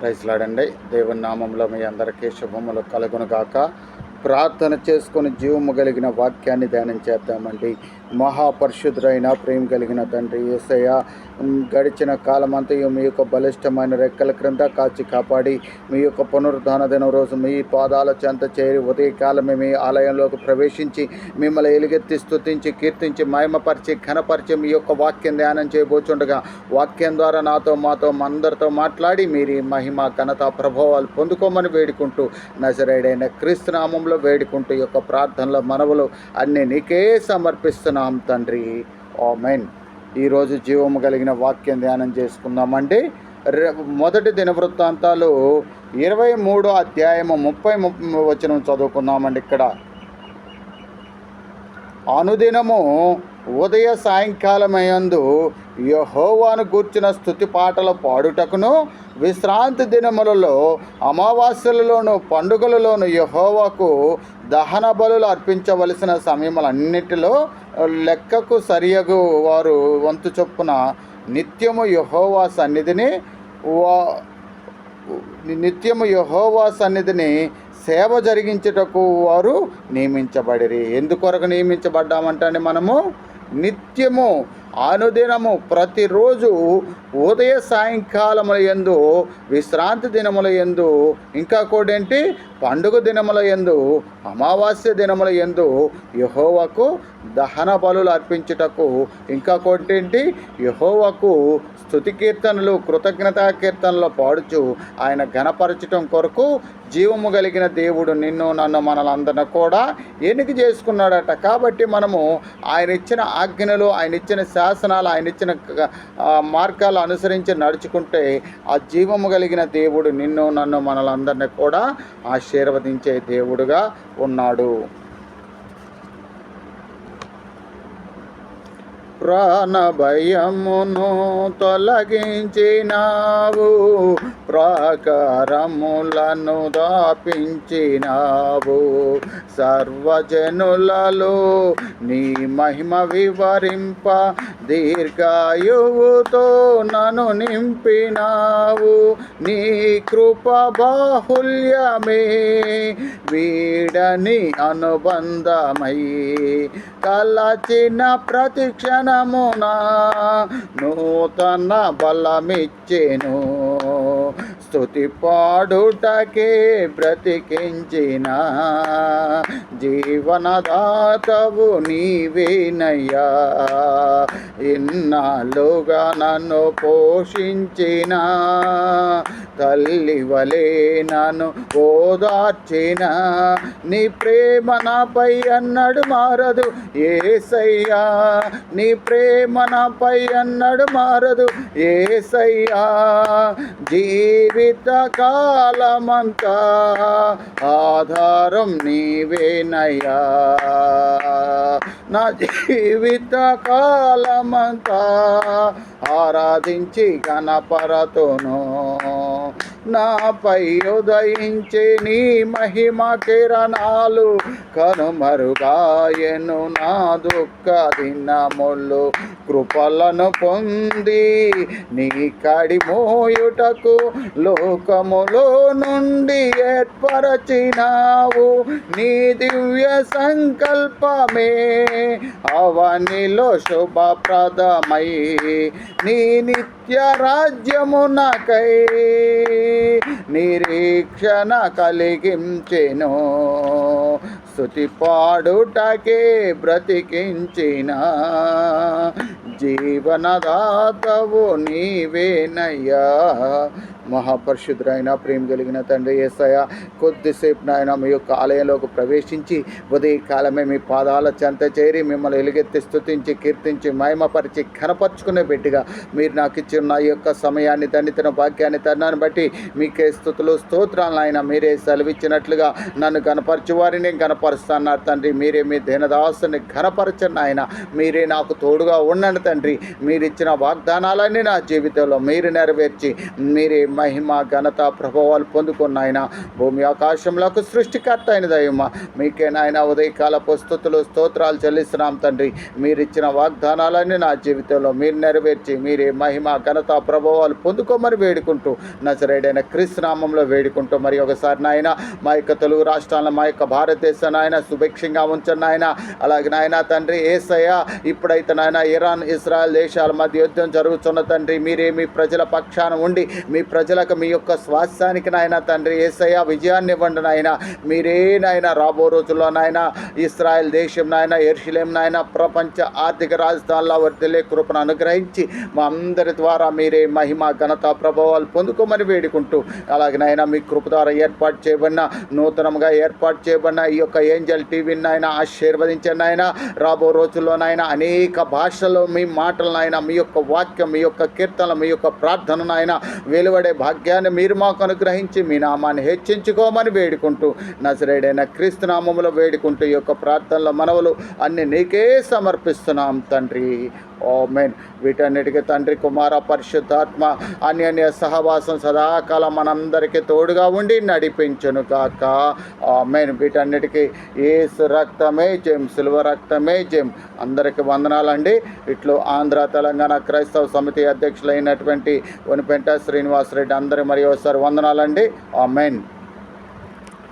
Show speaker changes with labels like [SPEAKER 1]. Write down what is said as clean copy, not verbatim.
[SPEAKER 1] ప్రైజ్లాడండి. దేవుని నామంలో మీ అందరికీ శుభములు కలుగునుగాక. ప్రార్థన చేసుకొని జీవము కలిగిన వాక్యాన్ని ధ్యానం చేద్దామండి. మహాపరిశుద్ధుడైన ప్రేమ కలిగిన తండ్రి యేసయ్య, గడిచిన కాలమంతయు మీ యొక్క బలిష్టమైన రెక్కల క్రింద కాచి కాపాడి మీ యొక్క పునరుద్ధాన దినం రోజు మీ పాదాల చెంత చేరి ఉదయకాలమే మీ ఆలయంలోకి ప్రవేశించి మిమ్మల్ని ఎలుగెత్తి స్తుతించి కీర్తించి మహిమపరిచి ఘనపరిచి మీ యొక్క వాక్యం ధ్యానం చేయబోచుండగా వాక్యం ద్వారా నాతో మాతో అందరితో మాట్లాడి మీరు మహిమ ఘనత ప్రభావాలు పొందుకోమని వేడుకుంటూ నజరేయుడైన క్రీస్తు నామంలో వేడుకుంటూ ఈ యొక్క ప్రార్థనల మనవులు అన్నీ నీకే సమర్పిస్తున్నాం తండ్రి. ఆమేన్. ఈరోజు జీవము కలిగిన వాక్యం ధ్యానం చేసుకుందామండి. మొదటి దినవృత్తాంతాలు 23వ అధ్యాయము 30 వచనం చదువుకుందామండి. ఇక్కడ అనుదినము ఉదయ సాయంకాలమయందు యెహోవాను గూర్చిన స్తుతి పాటల పాడుటకును విశ్రాంతి దినములలో అమావాస్యలలోను పండుగలలోను యెహోవాకు దహన బలులు అర్పించవలసిన సమయములన్నిటిలో లెక్కకు సరియగు వారు వంతు చొప్పున నిత్యము యెహోవా సన్నిధిని సేవ జరిగించుటకు వారు నియమించబడిరి. ఎందుకొరకు నియమించబడ్డామంటే మనము నిత్యము అనుదినము ప్రతిరోజు ఉదయ సాయంకాలముల యందు విశ్రాంతి దినముల యందు ఇంకా కోడేంటి పండుగ దినముల యందు అమావాస్య దినముల యందు యెహోవాకు దహన బలులు అర్పించుటకు ఇంకా కోటేంటి యెహోవాకు స్తుతి కీర్తనలు కృతజ్ఞతా కీర్తనలు పాడుచు ఆయన ఘనపరచటం కొరకు జీవము కలిగిన దేవుడు నిన్ను నన్ను మనలందరినీ కూడా ఎన్నిక చేసుకున్నాడట. కాబట్టి మనము ఆయన ఇచ్చిన ఆజ్ఞలు, ఆయన ఇచ్చిన శాసనాలు, ఆయన ఇచ్చిన మార్గాలు అనుసరించి నడుచుకుంటే ఆ జీవము కలిగిన దేవుడు నిన్ను నన్ను మనలందరినీ కూడా ఆశీర్వదించే దేవుడుగా ఉన్నాడు. ప్రాణ భయమును తొలగించినావు, ప్రాకారములను దాపించినావు, సర్వజనులలో నీ మహిమ వివరింప దీర్ఘాయువుతో నన్ను నింపినావు. నీ కృప బాహుల్యమే వీడని అనుబంధమై కలచిన ప్రతిక్షణమున నూతన బలమిచ్చెను. స్తుతి పాడుటకే బ్రతికించిన జీవనదాతవు నీవేనయ్యా. ఇన్నాళ్ళుగా నన్ను పోషించిన తల్లి వలె నన్ను ఓదార్చిన నీ ప్రేమ నాపై అన్నడు మారదు యేసయ్యా. నీ ప్రేమ నాపై అన్నడు మారదు యేసయ్యా. జీవిత కాలమంతా ఆధారం నీవేనయ్యా. నా జీవిత కాలమంతా ఆరాధించి గణపరతును. నాపై ఉదయించే నీ మహిమ కిరణాలు కనుమరుగాయను నా దుఃఖ దినములు. కృపలను పొంది నీ కడి మోయుటకు లోకములో నుండి ఏర్పరచినావు. నీ దివ్య సంకల్పమే అవనిలో శుభప్రదమై నీ నిత్య రాజ్యమునకై నిరీక్షణ కలిగించెను. స్తుతి పాడుటకే బ్రతికించిన జీవనదాతవు నీవేనయ్యా. మహాపరిశుద్ధుడైన ప్రేమ కలిగిన తండ్రి యేసయ్య, కొద్దిసేపు నాయన మీ యొక్క ఆలయంలోకి ప్రవేశించి ఉదయకాలమే మీ పాదాల చెంత చేరి మిమ్మల్ని ఎలుగెత్తి స్తుతించి కీర్తించి మహిమపరిచి ఘనపరుచుకునే బిడ్డగా మీరు నాకు ఇచ్చిన ఈ యొక్క సమయాన్ని దండితన భాగ్యాన్ని తరుణాన్ని బట్టి మీకే స్తుతులు స్తోత్రాలు ఆయన. మీరే సెలవిచ్చినట్లుగా నన్ను ఘనపరచు వారిని ఘనపరుస్తున్నారు తండ్రి. మీరే మీ దీనదాసుని ఘనపరచండి ఆయన. మీరే నాకు తోడుగా ఉండండి తండ్రి. తండ్రి. మీరిచ్చిన వాగ్దానాలన్నీ నా జీవితంలో మీరు నెరవేర్చి మీరే మహిమ ఘనత ప్రభావాలు పొందుకున్న ఆయన భూమి ఆకాశంలోకి సృష్టికర్త అయిన దైవమ మీకే నాయన ఉదయకాలపు స్తుతులు స్తోత్రాలు చెల్లిస్తున్నాం తండ్రి. మీరిచ్చిన వాగ్దానాలన్నీ నా జీవితంలో మీరు నెరవేర్చి మీరే మహిమ ఘనత ప్రభావాలు పొందుకోమని వేడుకుంటూ నజరేయుడైన క్రీస్తు నామంలో వేడుకుంటూ మరి ఒకసారి నాయన మా యొక్క తెలుగు రాష్ట్రాలను మా యొక్క భారతదేశం నాయన సుభిక్షంగా ఉంచండి నాయన. అలాగే నాయన తండ్రి యేసయ్య ఇప్పుడైతే నాయన ఇరాన్ ఇజ్రాయెల్ దేశాల మధ్య యుద్ధం జరుగుతున్న తండ్రి మీరే మీ ప్రజల పక్షాన ఉండి మీ ప్రజలకు మీ యొక్క స్వాస్థ్యానికి నాయన తండ్రి యేసయ్య విజయాన్ని ఇవ్వండి నాయన. మీరే నాయన రాబో రోజుల్లో నాయన ఇస్రాయెల్ దేశం నాయన యెరూషలేం నాయన ప్రపంచ ఆర్థిక రాజధానిలో వర్ధిల్లే కృపను అనుగ్రహించి మా అందరి ద్వారా మీరే మహిమ ఘనత ప్రభావాలు పొందుకోమని వేడుకుంటూ అలాగే నాయన మీ కృప ద్వారా ఏర్పాటు చేయబడిన నూతనంగా ఏర్పాటు చేయబడిన ఈ యొక్క ఏంజల్ టీవీని నాయన ఆశీర్వదించండి నాయన. రాబో రోజుల్లో నాయన అనేక భాషల్లో మీ మాటలు నాయన మీ యొక్క వాక్యం మీ యొక్క కీర్తనలు మీ యొక్క ప్రార్థన నాయన వెలువడే భాగ్యాన్ని మీరు మాకు అనుగ్రహించి మీ నామాన్ని హెచ్చించుకోమని వేడుకుంటూ నజరేయుడైన క్రీస్తు నామములో వేడుకుంటూ ఈ యొక్క ప్రార్థనల మనవులు అన్ని నీకే సమర్పిస్తున్నాం తండ్రి. ఆమేన్. వీటన్నిటికీ తండ్రి కుమార పరిశుద్ధాత్మ అన్యోన్య సహవాసం సదాకాలం మనందరికీ తోడుగా ఉండి నడిపించును కాక. ఆమేన్. వీటన్నిటికీ యేసు రక్తమే జయం, సిలువ రక్తమే జయం. అందరికీ వందనాలండి. ఇట్లు ఆంధ్ర తెలంగాణ క్రైస్తవ సమితి అధ్యక్షులైనటువంటి వనిపెంట శ్రీనివాసరెడ్డి అందరి మరి ఒకసారి వందనాలండి. ఆమేన్.